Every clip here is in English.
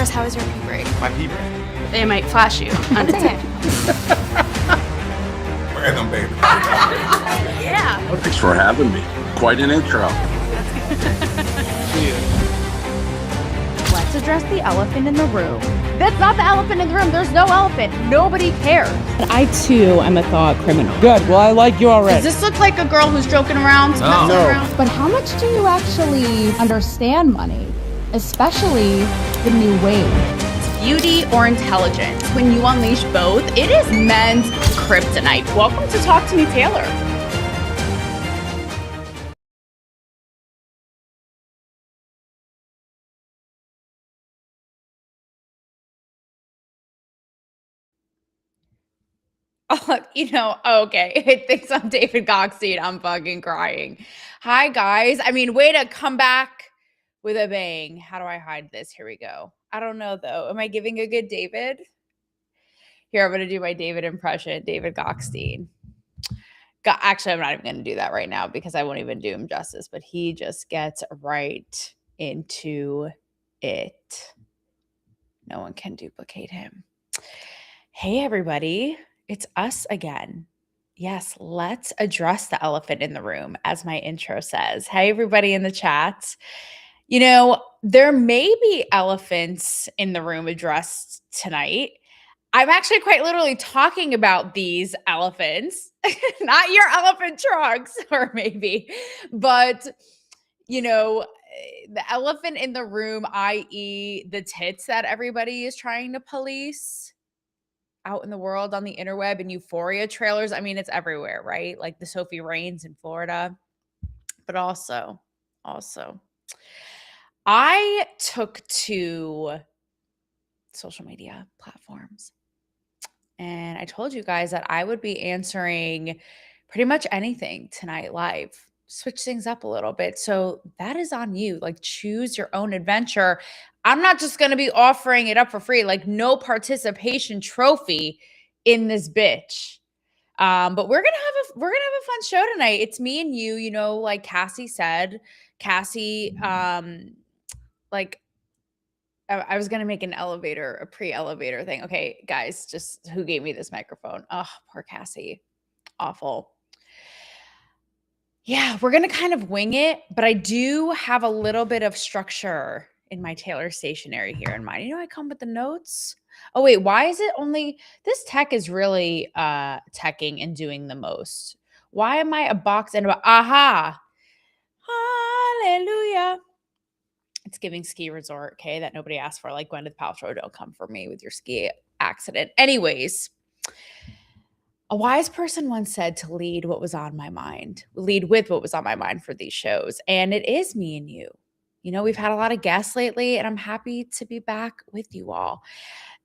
Chris, how was your pee break? My pee break. They might flash you undetected. Random, baby. Yeah. Well, thanks for having me. Quite an intro. Let's address the elephant in the room. That's not the elephant in the room. There's no elephant. Nobody cares. I too am a thought criminal. Good. Well, I like you already. Does this look like a girl who's joking around? No. Around? But how much do you actually understand money? Especially the new wave. Beauty or intelligence? When you unleash both, it is men's kryptonite. Welcome to Talk to Me, Taylor. Okay. It thinks I'm David Goxstein. I'm fucking crying. Hi, guys. I mean, way to come back with a bang. How do I hide this? Here we go. I don't know, though. Am I giving a good David? Here, I'm going to do my David impression, David Goxstein. Actually, I'm not even going to do that right now because I won't even do him justice, but he just gets right into it. No one can duplicate him. Hey, everybody. It's us again. Yes, let's address the elephant in the room, as my intro says. Hey, everybody in the chat. You know, there may be elephants in the room addressed tonight. I'm actually quite literally talking about these elephants, not your elephant trunks, or maybe, but, you know, the elephant in the room, i.e. the tits that everybody is trying to police out in the world on the interweb and euphoria trailers. I mean, it's everywhere, right? Like the Sophie Rains in Florida. But also, I took to social media platforms and I told you guys that I would be answering pretty much anything tonight live. Switch things up a little bit. So that is on you. Like, choose your own adventure. I'm not just going to be offering it up for free, like no participation trophy in this bitch. But we're gonna have a fun show tonight. It's me and you, you know, like Cassie said. Cassie, like I was gonna make a pre-elevator thing. Okay, guys, just who gave me this microphone? Oh, poor Cassie. Awful. Yeah, we're going to kind of wing it, but I do have a little bit of structure in my Taylor stationery here in mind. You know, I come with the notes. Oh, wait, why is it only this tech is really teching and doing the most? Why am I a box and aha? Hallelujah. It's giving ski resort, okay, that nobody asked for. Like Gwyneth Paltrow, don't come for me with your ski accident. Anyways, a wise person once said to lead with what was on my mind for these shows. And it is me and you. You know, we've had a lot of guests lately, and I'm happy to be back with you all.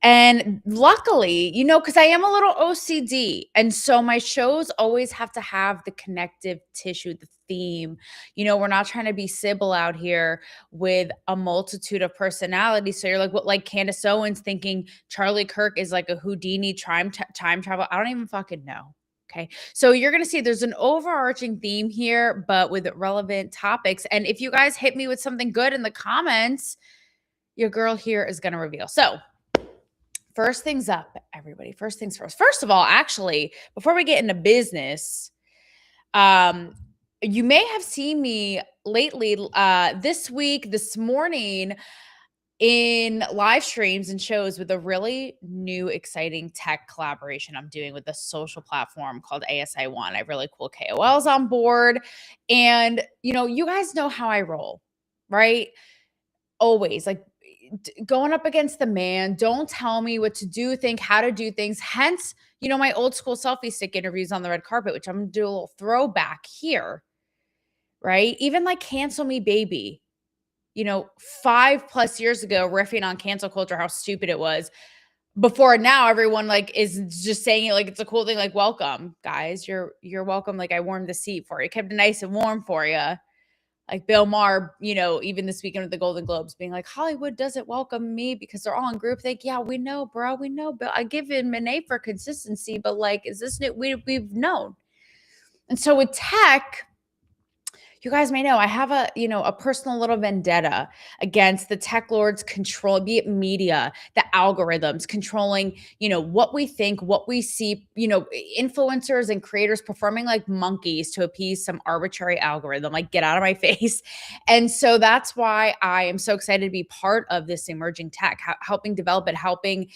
And luckily, you know, because I am a little OCD. And so my shows always have to have the connective tissue, the theme. You know, we're not trying to be Sybil out here with a multitude of personalities. So you're like, what, like Candace Owens thinking Charlie Kirk is like a Houdini time travel? I don't even fucking know. Okay. So you're going to see there's an overarching theme here, but with relevant topics. And if you guys hit me with something good in the comments, your girl here is going to reveal. So first things up, everybody. First things first. First of all, actually, before we get into business, you may have seen me lately this week, this morning, in live streams and shows with a really new, exciting tech collaboration I'm doing with a social platform called ASI1. I have really cool KOLs on board. And, you know, you guys know how I roll, right? Always like going up against the man. Don't tell me what to do, think how to do things. Hence, you know, my old school selfie stick interviews on the red carpet, which I'm going to do a little throwback here, right? Even like Cancel Me Baby. You know, 5+ years ago, riffing on cancel culture, how stupid it was. Before now, everyone like is just saying it like it's a cool thing. Like, welcome, guys. You're welcome. Like, I warmed the seat for you, kept it nice and warm for you. Like Bill Maher, you know, even this weekend with the Golden Globes, being like, Hollywood doesn't welcome me because they're all in groupthink. Yeah, we know, bro. We know, Bill. I give him an A for consistency, but like, is this new? We've known. And so with tech, You guys may know I have a, a personal little vendetta against the tech lords control, be it media, the algorithms controlling, what we think, what we see, influencers and creators performing like monkeys to appease some arbitrary algorithm. Like, get out of my face. And so that's why I am so excited to be part of this emerging tech, helping develop it, helping,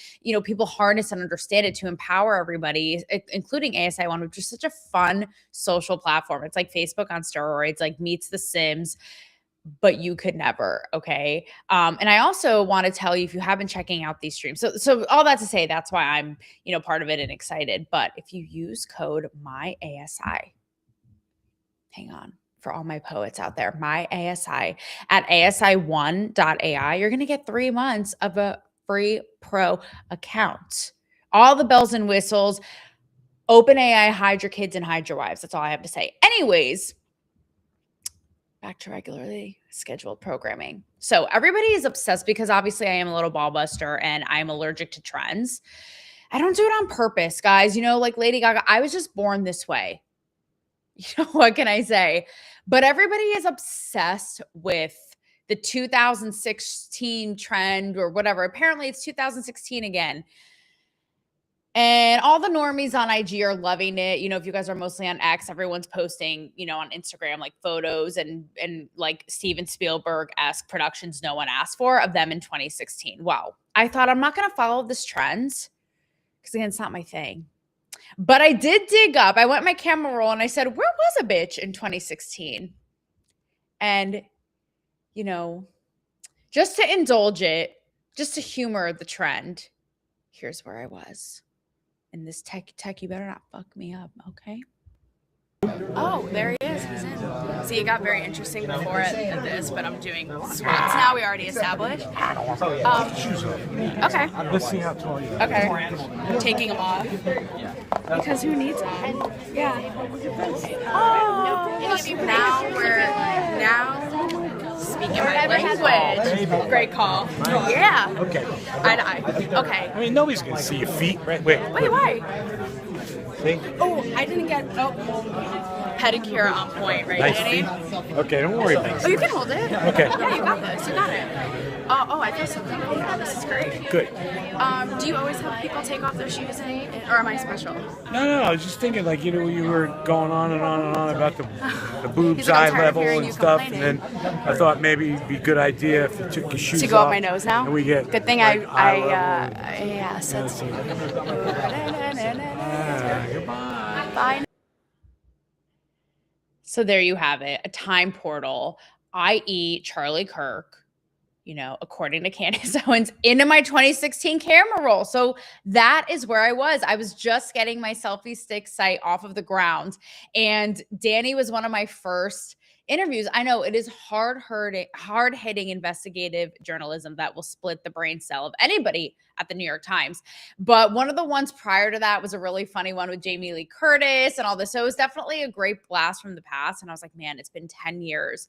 people harness and understand it to empower everybody, including ASI One, which is such a fun social platform. It's like Facebook on steroids, like meets The Sims, but you could never. Okay. And I also want to tell you, if you have been checking out these streams, so all that to say, that's why I'm, part of it and excited. But if you use code MyASI, hang on, for all my poets out there, MyASI at asi1.ai, you're going to get 3 months of a free pro account. All the bells and whistles. OpenAI, hide your kids and hide your wives. That's all I have to say. Anyways, back to regularly scheduled programming. So everybody is obsessed because obviously I am a little ball buster and I'm allergic to trends. I don't do it on purpose, guys. Like Lady Gaga, I was just born this way. What can I say? But everybody is obsessed with the 2016 trend or whatever. Apparently it's 2016 again. And all the normies on IG are loving it. If you guys are mostly on X, everyone's posting, on Instagram, like photos and like Steven Spielberg-esque productions no one asked for of them in 2016. Wow. I thought, I'm not going to follow this trend because, again, it's not my thing. But I did dig up. I went my camera roll and I said, where was a bitch in 2016? And, just to indulge it, just to humor the trend, here's where I was. And this tech, you better not fuck me up, okay? Oh, there he is. He's in. See, it got very interesting before this, but I'm doing squats now. We already established. Okay. Let's see how tall you are. Okay. I'm taking them off. Because who needs them? Yeah. Oh, now speaking my language. Great call. Yeah. Okay. Okay. I mean, nobody's gonna see your feet, right? Wait, why? See? Oh, I didn't get pedicure on point, right, Nice Danny? feet. Okay, don't worry about it. Oh, you can hold it. Okay. Yeah, you got this. You got it. I feel so good. This is great. Good. Do you always have people take off their shoes, or am I special? No, I was just thinking, like, you were going on and on and on about the boobs, He's like, I'm eye tired of level hearing and you stuff, complaining. and then I thought maybe it'd be a good idea if you took your shoes To off. go up my nose now? And we get Good thing like, I said so. Goodbye. Bye. So there you have it, a time portal, i.e. Charlie Kirk, according to Candace Owens, into my 2016 camera roll. So that is where I was. I was just getting my selfie stick site off of the ground. And Danny was one of my first interviews. I know it is hard-hitting investigative journalism that will split the brain cell of anybody at the New York Times. But one of the ones prior to that was a really funny one with Jamie Lee Curtis and all this. So it was definitely a great blast from the past. And I was like, man, it's been 10 years.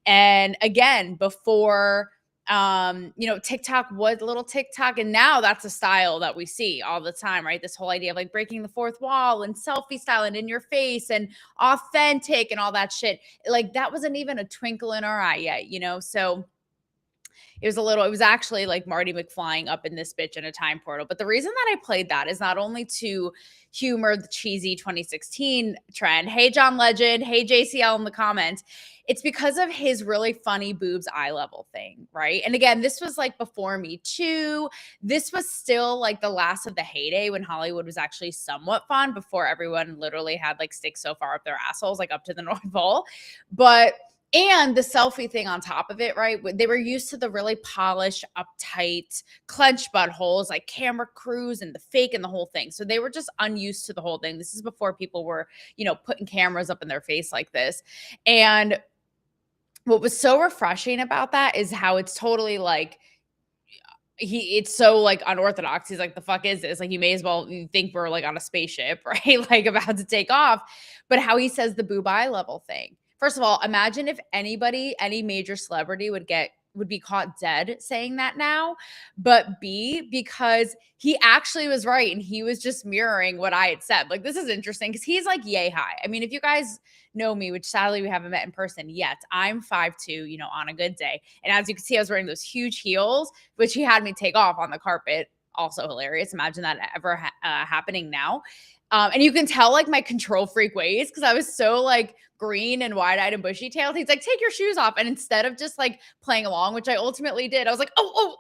And again, before TikTok was a little TikTok, and now that's a style that we see all the time, right? This whole idea of like breaking the fourth wall and selfie style and in your face and authentic and all that shit. Like that wasn't even a twinkle in our eye yet, so it was actually like Marty McFlying up in this bitch in a time portal. But the reason that I played that is not only to humor the cheesy 2016 trend. Hey, John Legend. Hey, JCL in the comments. It's because of his really funny boobs eye level thing, right? And again, this was like before Me Too. This was still like the last of the heyday when Hollywood was actually somewhat fun before everyone literally had like sticks so far up their assholes, like up to the North Pole. And the selfie thing on top of it, right? They were used to the really polished, uptight, clenched buttholes, like camera crews and the fake and the whole thing. So they were just unused to the whole thing. This is before people were, putting cameras up in their face like this. And what was so refreshing about that is how it's totally like, it's so like unorthodox. He's like, the fuck is this? Like, you may as well think we're like on a spaceship, right? Like about to take off. But how he says the boob eye level thing. First of all, imagine if any major celebrity would get would be caught dead saying that now, but B, because he actually was right and he was just mirroring what I had said. Like, this is interesting because he's like yay high. I mean, if you guys know me, which sadly we haven't met in person yet, I'm 5'2", on a good day. And as you can see, I was wearing those huge heels, which he had me take off on the carpet. Also hilarious. Imagine that ever happening now. And you can tell like my control freak ways because I was so like green and wide-eyed and bushy-tailed. He's like, take your shoes off. And instead of just like playing along, which I ultimately did, I was like,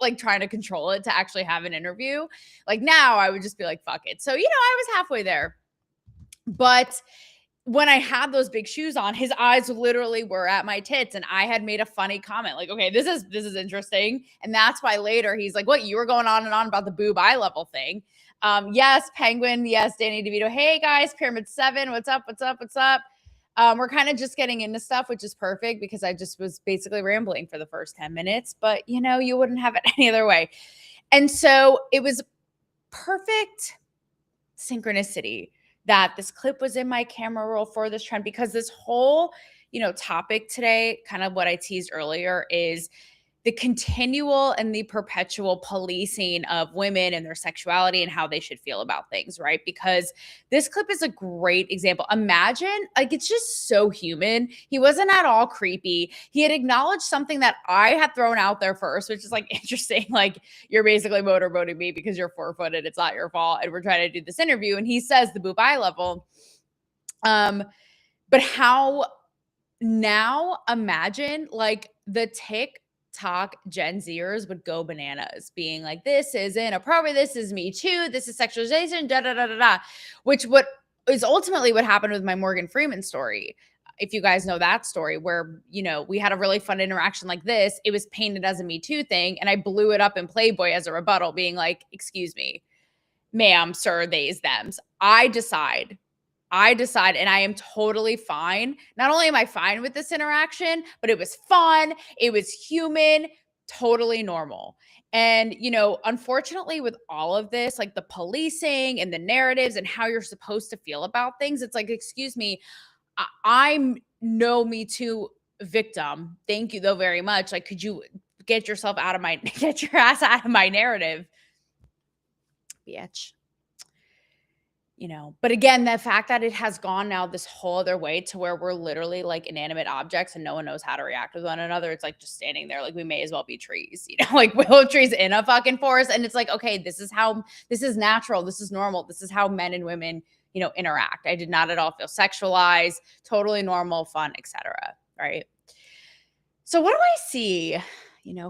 like trying to control it to actually have an interview. Like now I would just be like, fuck it. So, I was halfway there. But when I had those big shoes on, his eyes literally were at my tits, and I had made a funny comment like, okay, this is interesting. And that's why later he's like, what, you were going on and on about the boob eye level thing. Yes, Penguin. Yes, Danny DeVito. Hey guys, Pyramid 7. What's up? We're kind of just getting into stuff, which is perfect because I just was basically rambling for the first 10 minutes, but you wouldn't have it any other way. And so it was perfect synchronicity that this clip was in my camera roll for this trend, because this whole, topic today, kind of what I teased earlier, is the continual and the perpetual policing of women and their sexuality and how they should feel about things, right? Because this clip is a great example. Imagine, like, it's just so human. He wasn't at all creepy. He had acknowledged something that I had thrown out there first, which is like interesting. Like, you're basically motorboating me because you're 4-footed. It's not your fault. And we're trying to do this interview. And he says the boob eye level. But how now imagine like the TikTok Gen Zers would go bananas being like, this is inappropriate. This is Me Too. This is sexualization, da, da, da, da, da, which what is ultimately what happened with my Morgan Freeman story. If you guys know that story where, we had a really fun interaction like this, it was painted as a Me Too thing. And I blew it up in Playboy as a rebuttal being like, excuse me, ma'am, sir, theys, thems. I decide, and I am totally fine. Not only am I fine with this interaction, but it was fun. It was human, totally normal. And, unfortunately with all of this, like the policing and the narratives and how you're supposed to feel about things, it's like, excuse me, I'm no Me Too victim. Thank you though very much. Like, could you get your ass out of my narrative, bitch? But again, the fact that it has gone now this whole other way to where we're literally like inanimate objects and no one knows how to react with one another. It's like just standing there. Like, we may as well be trees, like willow trees in a fucking forest. And it's like, okay, this is natural. This is normal. This is how men and women, interact. I did not at all feel sexualized, totally normal, fun, etc. Right. So what do I see?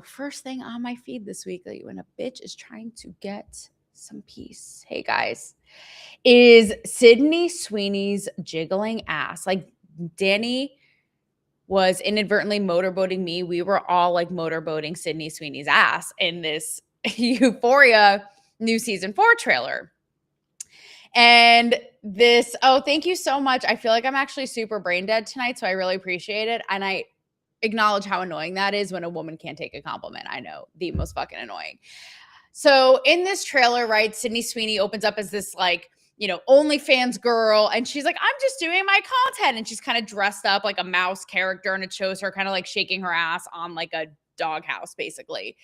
First thing on my feed this week, like when a bitch is trying to get some peace. Hey guys, is Sydney Sweeney's jiggling ass. Like, Danny was inadvertently motorboating me. We were all like motorboating Sydney Sweeney's ass in this Euphoria new season 4 trailer. And this, thank you so much. I feel like I'm actually super brain dead tonight, so I really appreciate it. And I acknowledge how annoying that is when a woman can't take a compliment. I know, the most fucking annoying. So in this trailer, right, Sydney Sweeney opens up as this like, OnlyFans girl. And she's like, I'm just doing my content. And she's kind of dressed up like a mouse character. And it shows her kind of like shaking her ass on like a doghouse, basically.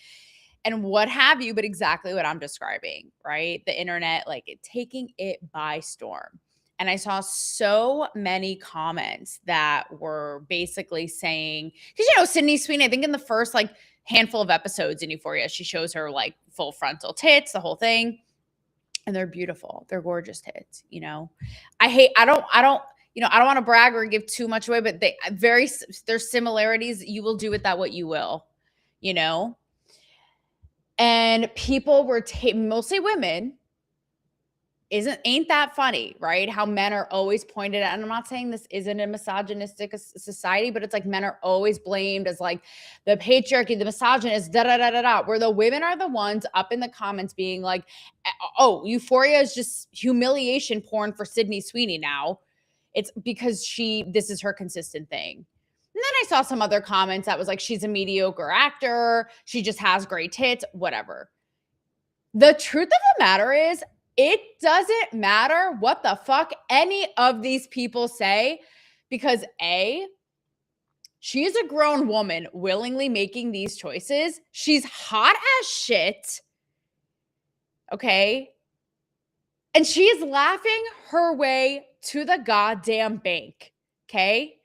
And what have you, but exactly what I'm describing, right? The internet, like taking it by storm. And I saw so many comments that were basically saying, because, Sydney Sweeney, I think in the first like handful of episodes in Euphoria, she shows her like full frontal tits, the whole thing. And they're beautiful. They're gorgeous tits, I don't want to brag or give too much away, but there's similarities. You will do with that what you will, And people were mostly women. Ain't that funny, right? How men are always pointed at, and I'm not saying this isn't a misogynistic society, but it's like men are always blamed as like the patriarchy, the misogynist, where the women are the ones up in the comments being like, oh, Euphoria is just humiliation porn for Sydney Sweeney now. It's because this is her consistent thing. And then I saw some other comments that was like, she's a mediocre actor. She just has great tits, whatever. The truth of the matter is, it doesn't matter what the fuck any of these people say, because A, She is a grown woman willingly making these choices. She's hot as shit. Okay. And she is laughing her way to the goddamn bank. Okay.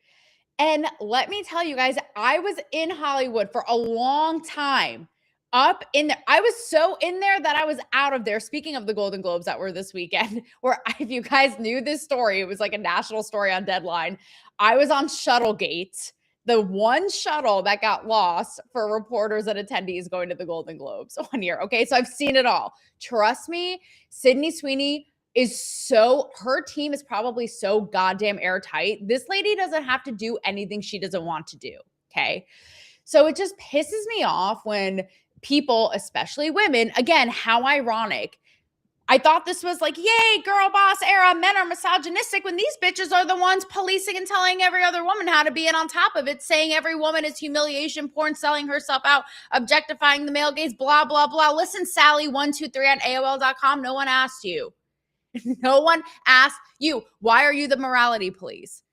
And let me tell you guys, I was in Hollywood for a long time. Up in there. I was so in there that I was out of there. Speaking of the Golden Globes that were this weekend, where if you guys knew this story, it was like a national story on Deadline. I was on Shuttlegate, the one shuttle that got lost for reporters and attendees going to the Golden Globes 1 year. Okay, so I've seen it all. Trust me, Sydney Sweeney her team is probably so goddamn airtight. This lady doesn't have to do anything she doesn't want to do. Okay. So it just pisses me off when people, especially women, again, how ironic. I thought this was like, yay, girl boss era. Men are misogynistic when these bitches are the ones policing and telling every other woman how to be. And on top of it, saying every woman is humiliation porn, selling herself out, objectifying the male gaze, blah, blah, blah. Listen, Sally123 at AOL.com. No one asked you. No one asked you. Why are you the morality police?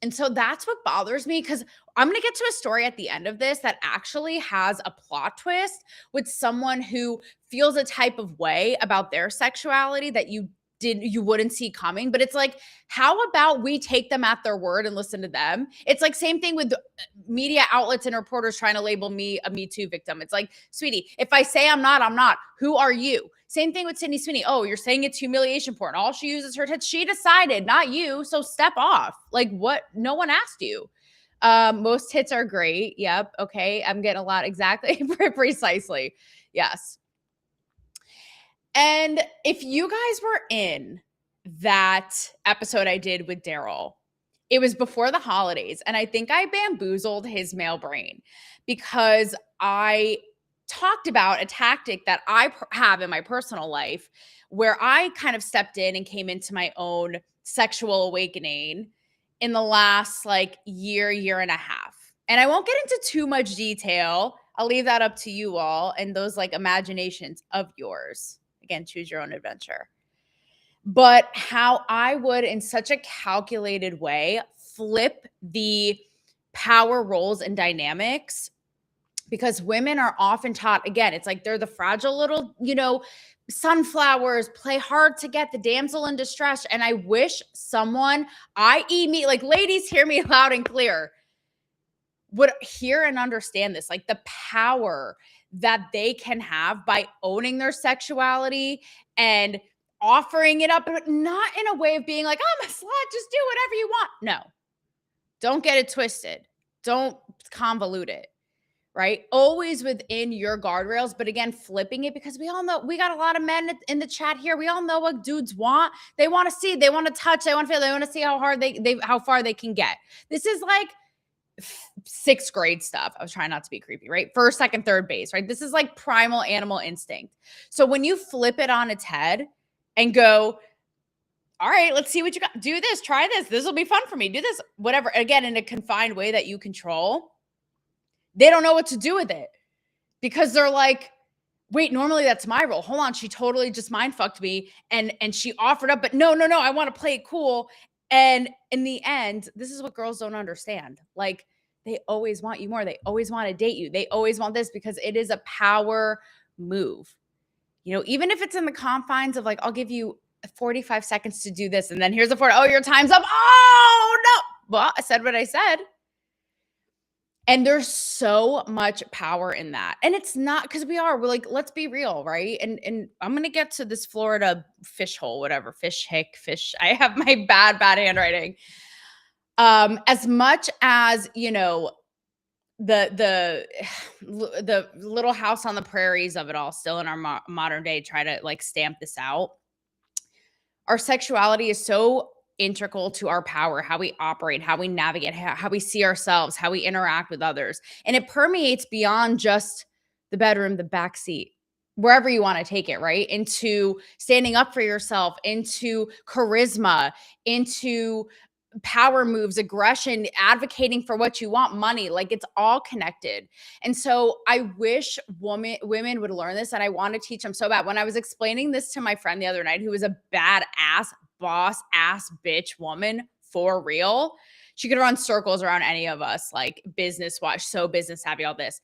And so that's what bothers me, because I'm going to get to a story at the end of this that actually has a plot twist with someone who feels a type of way about their sexuality that you wouldn't see coming. But it's like, how about we take them at their word and listen to them? It's like same thing with media outlets and reporters trying to label me a Me Too victim. It's like, sweetie, if I say I'm not, I'm not. Who are you? Same thing with Sydney Sweeney. Oh, you're saying it's humiliation porn. All she uses her tits. She decided, not you. So step off. Like what? No one asked you. Most hits are great. Yep. Okay. I'm getting a lot. Exactly. Precisely. Yes. And if you guys were in that episode I did with Daryl, it was before the holidays. And I think I bamboozled his male brain because I talked about a tactic that I have in my personal life where I kind of stepped in and came into my own sexual awakening in the last like year and a half. And I won't get into too much detail. I'll leave that up to you all and those like imaginations of yours. Again, choose your own adventure. But how I would, in such a calculated way, flip the power roles and dynamics, because women are often taught, again, it's like they're the fragile little, sunflowers, play hard to get, the damsel in distress. And I wish someone, i.e. me, like ladies, hear me loud and clear, would hear and understand this, like the power that they can have by owning their sexuality and offering it up, but not in a way of being like, I'm a slut, just do whatever you want. No, don't get it twisted. Don't convolute it, right? Always within your guardrails, but again, flipping it, because we all know, we got a lot of men in the chat here. We all know what dudes want. They want to see, they want to touch, they want to feel, they want to see how hard how far they can get. This is like sixth grade stuff. I was trying not to be creepy, right? First, second, third base, right? This is like primal animal instinct. So when you flip it on its head and go, all right, let's see what you got. Do this, try this. This will be fun for me. Do this, whatever. Again, in a confined way that you control. They don't know what to do with it because they're like, wait, normally that's my role. Hold on. She totally just mind fucked me and she offered up, but no, I want to play it cool. And in the end, this is what girls don't understand. Like, they always want you more. They always want to date you. They always want this because it is a power move. Even if it's in the confines of like, I'll give you 45 seconds to do this. And then here's the 40. Oh, your time's up. Oh, no. Well, I said what I said. And there's so much power in that. And it's not because we're like, let's be real, right? And I'm going to get to this Florida fish hole, whatever, fish. I have my bad handwriting. As much as, the little house on the prairies of it all still in our modern day, try to like stamp this out. Our sexuality is so integral to our power, how we operate, how we navigate, how we see ourselves, how we interact with others. And it permeates beyond just the bedroom, the backseat, wherever you want to take it, right? Into standing up for yourself, into charisma, into power moves, aggression, advocating for what you want, money, like it's all connected. And so I wish women would learn this, and I want to teach them so bad. When I was explaining this to my friend the other night, who was a badass boss ass bitch woman for real, She could run circles around any of us, like business wise, so business savvy, all this.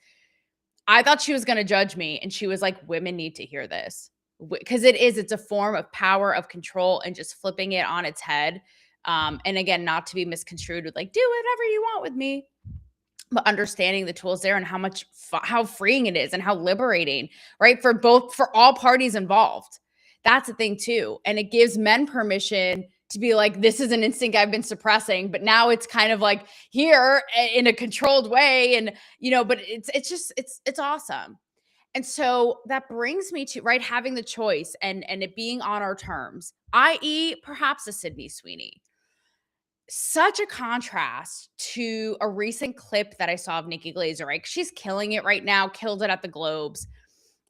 I thought she was going to judge me. And she was like, women need to hear this because it's a form of power, of control, and just flipping it on its head. And again, not to be misconstrued with like, do whatever you want with me, but understanding the tools there and how freeing it is and how liberating, right? For all parties involved. That's the thing too. And it gives men permission to be like, this is an instinct I've been suppressing, but now it's kind of like here in a controlled way. And, but it's awesome. And so that brings me to, right, having the choice and it being on our terms, i.e. perhaps a Sydney Sweeney. Such a contrast to a recent clip that I saw of Nikki Glaser, right? She's killing it right now, killed it at the Globes.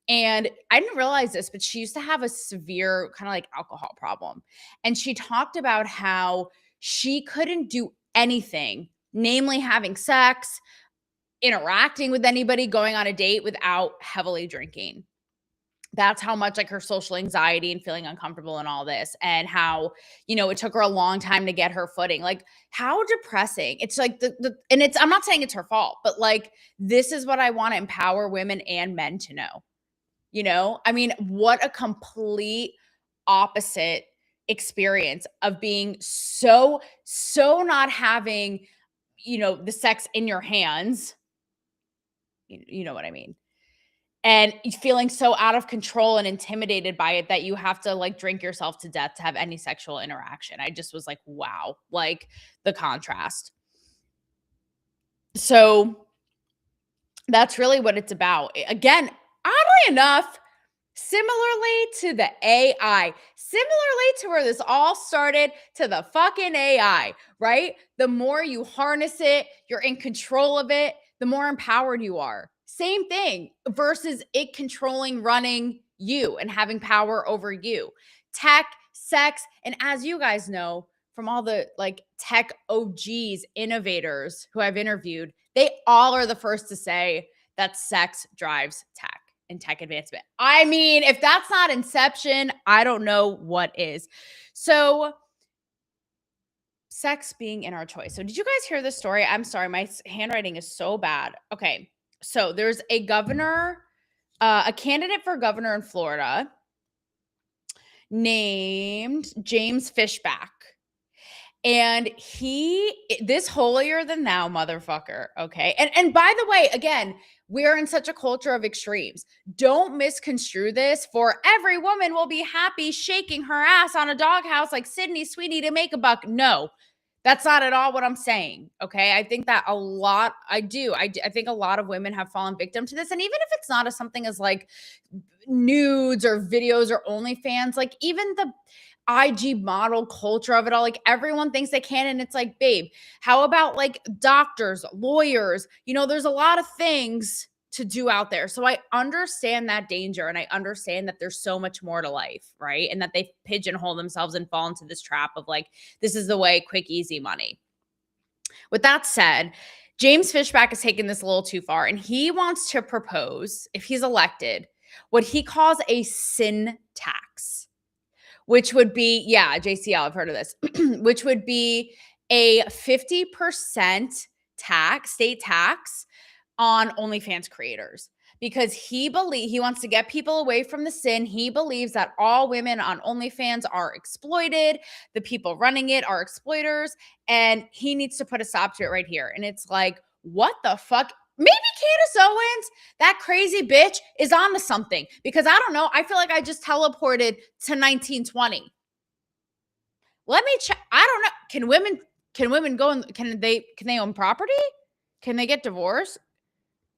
And I didn't realize this, but she used to have a severe kind of like alcohol problem. And she talked about how she couldn't do anything, namely having sex, interacting with anybody, going on a date without heavily drinking. That's how much like her social anxiety and feeling uncomfortable and all this, and how, it took her a long time to get her footing. Like how depressing. It's like and I'm not saying it's her fault, but like, this is what I want to empower women and men to know. I mean, what a complete opposite experience of being so not having, the sex in your hands. You know what I mean? And feeling so out of control and intimidated by it that you have to like drink yourself to death to have any sexual interaction. I just was like, wow, like the contrast. So that's really what it's about. Again, oddly enough, similarly to the AI, similarly to where this all started, to the fucking AI, right? The more you harness it, you're in control of it, the more empowered you are. Same thing versus it controlling, running you and having power over you. Tech, sex, and as you guys know from all the like tech OGs, innovators who I've interviewed, they all are the first to say that sex drives tech and tech advancement. I mean, if that's not inception, I don't know what is. So sex being in our choice. So did you guys hear this story? I'm sorry, my handwriting is so bad. Okay. So there's a governor, a candidate for governor in Florida named James Fishback. And this holier than thou motherfucker, okay? And by the way, again, we're in such a culture of extremes. Don't misconstrue this for every woman will be happy shaking her ass on a doghouse like Sydney Sweeney to make a buck. No, that's not at all what I'm saying, okay? I think that I think a lot of women have fallen victim to this. And even if it's not something as like nudes or videos or OnlyFans, like even the IG model culture of it all, like everyone thinks they can. And it's like, babe, how about like doctors, lawyers? There's a lot of things to do out there. So I understand that danger. And I understand that there's so much more to life, right? And that they pigeonhole themselves and fall into this trap of like, this is the way, quick, easy money. With that said, James Fishback has taken this a little too far. And he wants to propose, if he's elected, what he calls a sin tax, which would be, JCL, I've heard of this, which would be a 50% state tax on OnlyFans creators, because he wants to get people away from the sin. He believes that all women on OnlyFans are exploited. The people running it are exploiters, and he needs to put a stop to it right here. And it's like, what the fuck? Maybe Candace Owens, that crazy bitch, is on to something, because I don't know. I feel like I just teleported to 1920. Let me check. I don't know. Can women go and can they own property? Can they get divorced?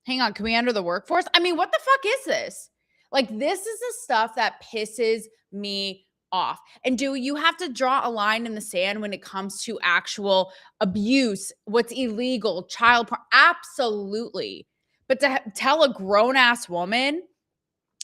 Hang on. Can we enter the workforce? I mean, what the fuck is this? Like, this is the stuff that pisses me off. And do you have to draw a line in the sand when it comes to actual abuse, what's illegal, child porn? Absolutely. But to tell a grown-ass woman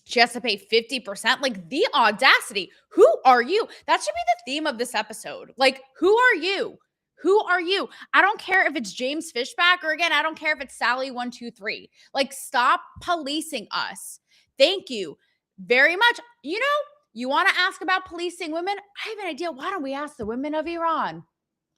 she has to pay 50%, like the audacity. Who are you? That should be the theme of this episode. Like, who are you? Who are you? I don't care if it's James Fishback, or again, I don't care if it's Sally123. Like, stop policing us. Thank you very much. You want to ask about policing women? I have an idea. Why don't we ask the women of Iran?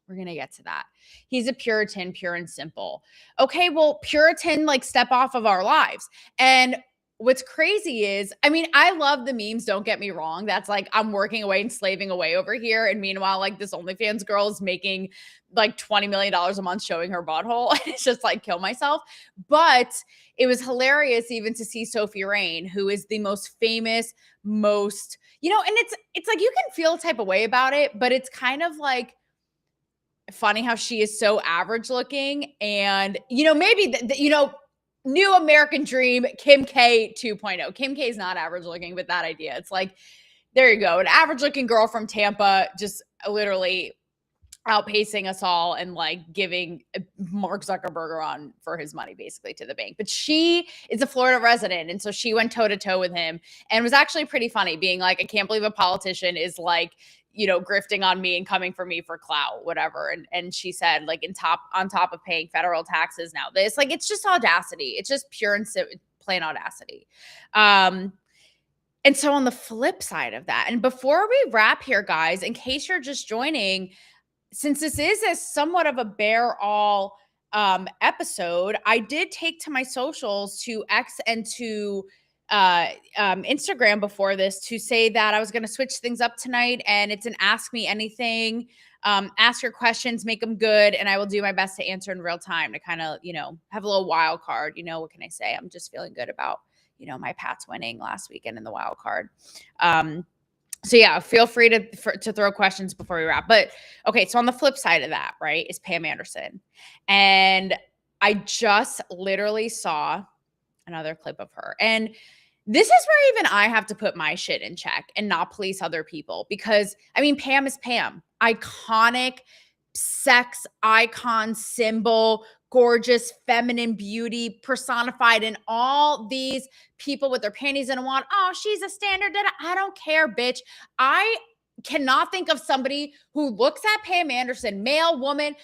We're going to get to that. He's a Puritan, pure and simple. Okay, well, Puritan, like, step off of our lives. And what's crazy is, I mean, I love the memes, don't get me wrong. That's like, I'm working away and slaving away over here. And meanwhile, like, this OnlyFans girl is making like $20 million a month showing her butthole. And it's just like, kill myself. But it was hilarious even to see Sophie Rain, who is the most famous, most, and it's like, you can feel a type of way about it, but it's kind of like, funny how she is so average looking. And, maybe, new American dream, Kim K 2.0. Kim K is not average looking, but that idea. It's like, there you go. An average looking girl from Tampa, just literally outpacing us all and like giving Mark Zuckerberg on for his money basically to the bank. But she is a Florida resident. And so she went toe to toe with him and was actually pretty funny, being like, I can't believe a politician is like, grifting on me and coming for me for clout, whatever. And she said, like, on top of paying federal taxes now, this, like, it's just audacity. It's just pure and plain audacity. And so on the flip side of that, and before we wrap here, guys, in case you're just joining, since this is a somewhat of a bear all episode, I did take to my socials, to X and to Instagram before this, to say that I was going to switch things up tonight, and it's an ask me anything. Ask your questions, make them good, and I will do my best to answer in real time to kind of, have a little wild card. What can I say? I'm just feeling good about, my Pats winning last weekend in the wild card. So yeah, feel free to throw questions before we wrap. But okay, so on the flip side of that, right, is Pam Anderson. And I just literally saw another clip of her. And this is where even I have to put my shit in check and not police other people, because I mean, Pam is Pam, iconic sex icon symbol, gorgeous feminine beauty personified in all these people with their panties in a wad. Oh, she's a standard. I don't care, bitch. I cannot think of somebody who looks at Pam Anderson, male, woman,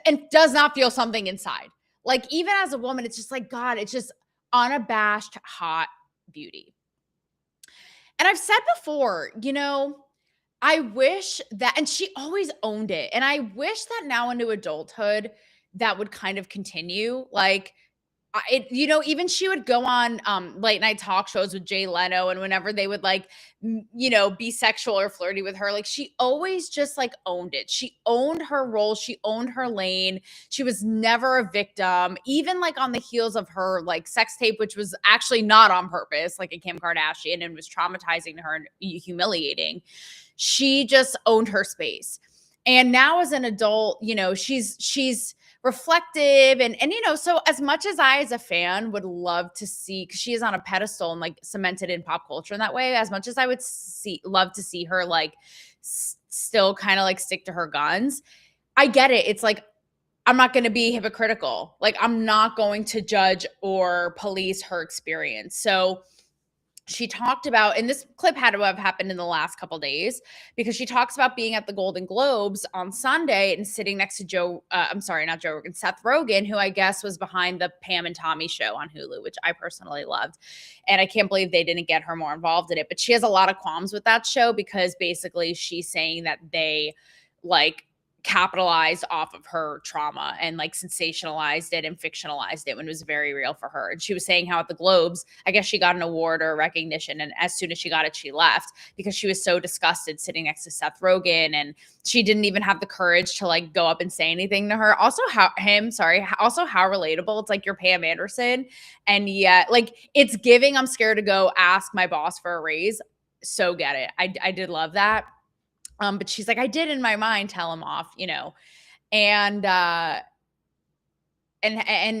and does not feel something inside. Like, even as a woman, it's just like, God, it's just unabashed hot beauty. And I've said before, I wish that, and she always owned it. And I wish that now into adulthood, that would kind of continue. Like, even she would go on late night talk shows with Jay Leno, and whenever they would like, be sexual or flirty with her, like, she always just like owned it. She owned her role. She owned her lane. She was never a victim, even like on the heels of her like sex tape, which was actually not on purpose, like a Kim Kardashian, and was traumatizing to her and humiliating. She just owned her space. And now as an adult, she's reflective and so as much as I as a fan would love to see, because she is on a pedestal and like cemented in pop culture in that way, as much as I would love to see her like still kind of like stick to her guns, I get it. It's like, I'm not going to be hypocritical. Like, I'm not going to judge or police her experience. So she talked about, and this clip had to have happened in the last couple days, because she talks about being at the Golden Globes on Sunday and sitting next to Seth Rogen, who I guess was behind the Pam and Tommy show on Hulu, which I personally loved. And I can't believe they didn't get her more involved in it. But she has a lot of qualms with that show, because basically she's saying that they like capitalized off of her trauma and like sensationalized it and fictionalized it when it was very real for her. And she was saying how at the Globes, I guess she got an award or recognition, and as soon as she got it, she left because she was so disgusted sitting next to Seth Rogen, and she didn't even have the courage to like go up and say anything to her. Also how relatable. It's like, you're Pam Anderson, and yet like, it's giving, I'm scared to go ask my boss for a raise. So get it. I did love that. But she's like, I did in my mind tell him off, and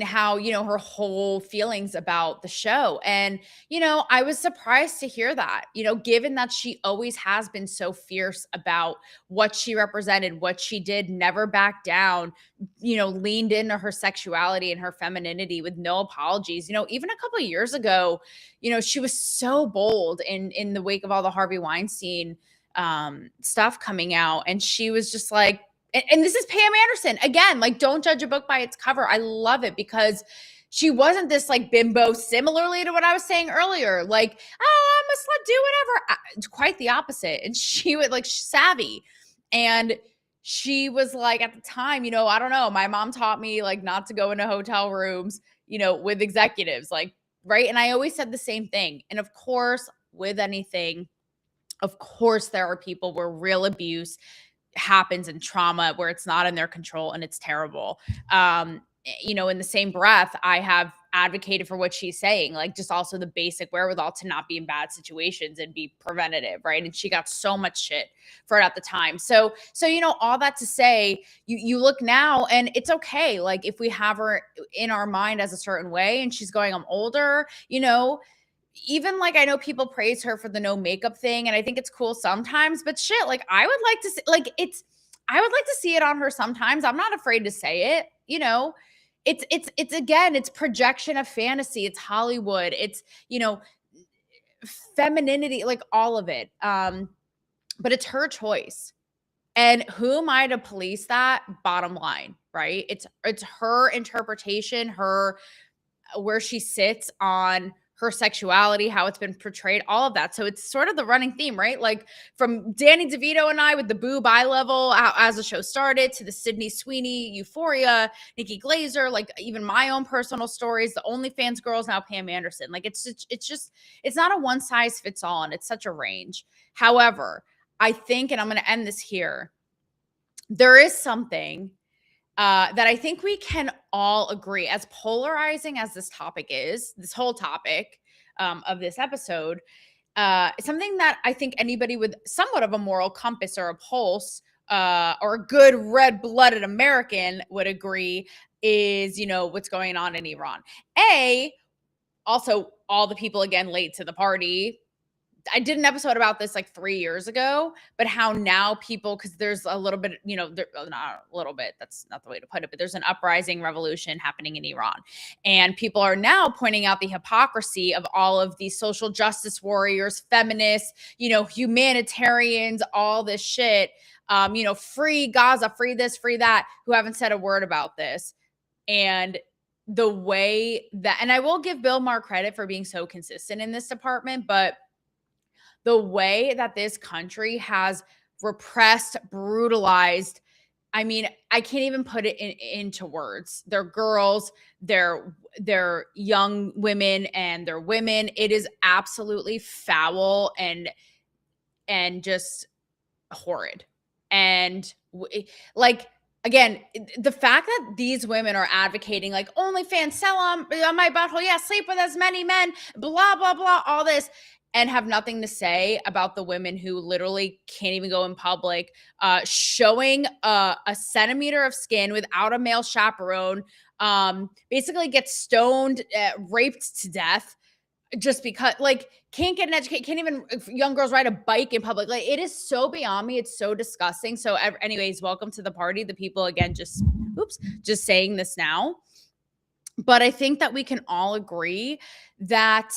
how, her whole feelings about the show. And, I was surprised to hear that, given that she always has been so fierce about what she represented, what she did, never backed down, leaned into her sexuality and her femininity with no apologies. Even a couple of years ago, she was so bold in the wake of all the Harvey Weinstein stuff coming out. And she was just like, and this is Pam Anderson again, like, don't judge a book by its cover. I love it, because she wasn't this like bimbo, similarly to what I was saying earlier, like, oh, I'm a slut, do whatever. Quite the opposite. And she would like savvy, and she was like, at the time, I don't know, my mom taught me like not to go into hotel rooms, with executives, like, right? And I always said the same thing. And of course, with anything, of course, there are people where real abuse happens and trauma where it's not in their control and it's terrible. In the same breath, I have advocated for what she's saying, like just also the basic wherewithal to not be in bad situations and be preventative, right? And she got so much shit for it at the time. So all that to say, you look now and it's okay. Like if we have her in our mind as a certain way and she's going, I'm older, even like I know people praise her for the no makeup thing, and I think it's cool sometimes, but shit, like I would like to see, I would like to see it on her sometimes. I'm not afraid to say it, It's again, it's projection of fantasy, it's Hollywood, it's, femininity, like all of it. But it's her choice. And who am I to police that? Bottom line, right? It's her interpretation, where she sits on her sexuality, how it's been portrayed, all of that. So it's sort of the running theme, right? Like from Danny DeVito and I with the boob eye level as the show started, to the Sydney Sweeney Euphoria, Nikki Glazer, like even my own personal stories, the OnlyFans girls, now Pam Anderson. Like it's not a one size fits all, and it's such a range. However, I think, and I'm going to end this here, there is something that I think we can all agree, as polarizing as this topic is, this whole topic of this episode, something that I think anybody with somewhat of a moral compass or a pulse or a good red-blooded American would agree is, what's going on in Iran. Also, all the people, again, late to the party. I did an episode about this like 3 years ago, but how now people, because there's a little bit, not a little bit, that's not the way to put it, but there's an uprising revolution happening in Iran. And people are now pointing out the hypocrisy of all of these social justice warriors, feminists, humanitarians, all this shit, free Gaza, free this, free that, who haven't said a word about this. And the way that, and I will give Bill Maher credit for being so consistent in this department, but the way that this country has repressed, brutalized, I mean, I can't even put it into words. They're girls, they're young women, and they're women. It is absolutely foul and just horrid. And like, again, the fact that these women are advocating like OnlyFans, sell on my butthole, yeah, sleep with as many men, blah, blah, blah, all this, and have nothing to say about the women who literally can't even go in public, showing a centimeter of skin without a male chaperone, basically get stoned, raped to death, just because, like, can't get an education, can't even, young girls ride a bike in public. Like, it is so beyond me. It's so disgusting. So anyways, welcome to the party. The people, again, just saying this now. But I think that we can all agree that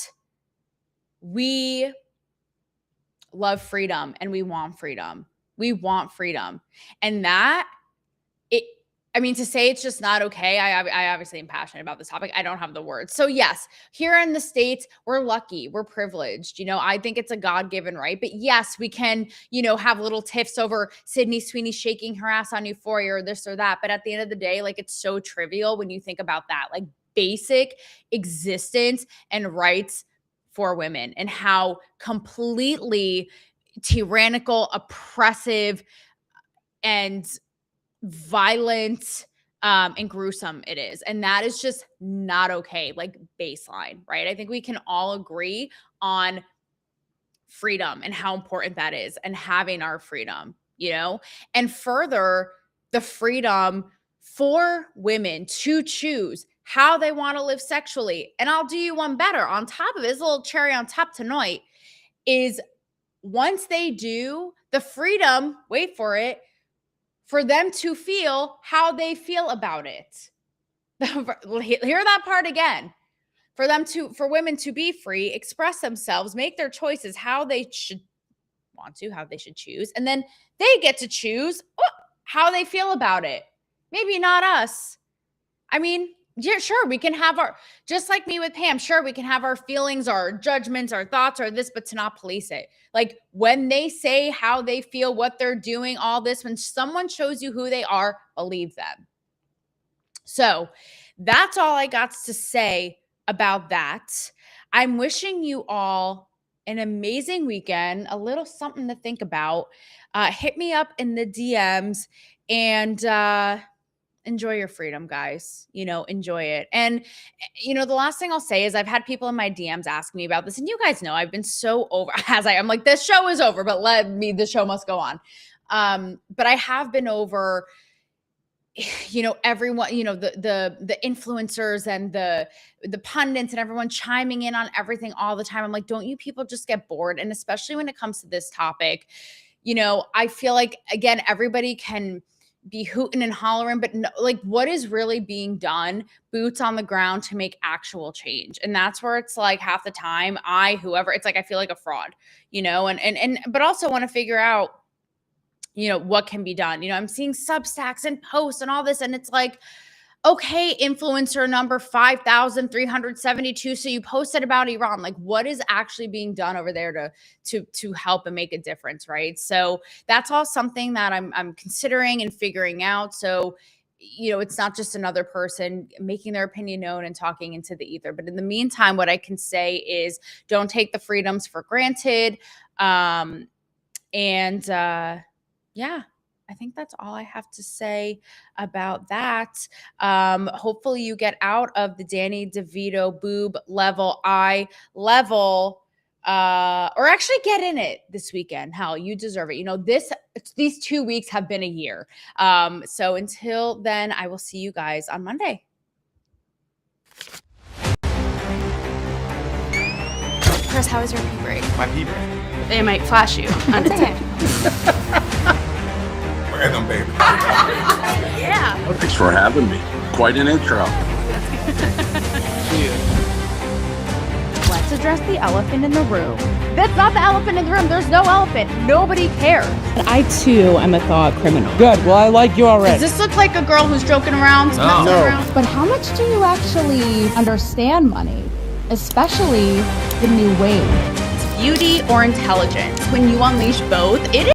we love freedom and we want freedom. We want freedom. And that, to say it's just not okay, I obviously am passionate about this topic. I don't have the words. So yes, here in the States, we're lucky, we're privileged. I think it's a God-given right. But yes, we can, have little tiffs over Sydney Sweeney shaking her ass on Euphoria or this or that. But at the end of the day, like, it's so trivial when you think about that, like basic existence and rights for women, and how completely tyrannical, oppressive, and violent and gruesome it is. And that is just not okay, like baseline, right? I think we can all agree on freedom and how important that is, and having our freedom, and further, the freedom for women to choose how they want to live sexually. And I'll do you one better. On top of this, little cherry on top tonight is, once they do, the freedom, wait for it, for them to feel how they feel about it. Hear that part again. For women to be free, express themselves, make their choices, how they should want to, how they should choose. And then they get to choose how they feel about it. Maybe not us. Yeah, sure. We can have our, just like me with Pam, sure, we can have our feelings, our judgments, our thoughts, or this, but to not police it. Like when they say how they feel, what they're doing, all this, when someone shows you who they are, believe them. So that's all I got to say about that. I'm wishing you all an amazing weekend, a little something to think about. Hit me up in the DMs and enjoy your freedom, guys. Enjoy it. And, the last thing I'll say is I've had people in my DMs ask me about this. And you guys know I've been so over, I'm like, this show is over, but the show must go on. But I have been over, everyone, the influencers and the pundits and everyone chiming in on everything all the time. I'm like, don't you people just get bored? And especially when it comes to this topic, I feel like, again, everybody can be hooting and hollering, but no, like, what is really being done, boots on the ground, to make actual change? And that's where it's like half the time it's like I feel like a fraud, but also want to figure out what can be done. I'm seeing Substacks and posts and all this, and it's like, okay, influencer number 5,372. So you posted about Iran. Like, what is actually being done over there to help and make a difference, right? So that's all something that I'm considering and figuring out. So it's not just another person making their opinion known and talking into the ether. But in the meantime, what I can say is don't take the freedoms for granted. Yeah, I think that's all I have to say about that. Hopefully you get out of the Danny DeVito boob level, eye level, or actually get in it this weekend. Hell, you deserve it. These 2 weeks have been a year. So until then, I will see you guys on Monday. Chris, how was your pee break? My pee break. They might flash you on TikTok. Random baby. Yeah. Thanks for having me. Quite an intro. Let's address the elephant in the room. That's not the elephant in the room. There's no elephant. Nobody cares. I too am a thought criminal. Good. Well, I like you already. Does this look like a girl who's joking around? Messing around? But how much do you actually understand money? Especially the new wave. Beauty or intelligence? When you unleash both, it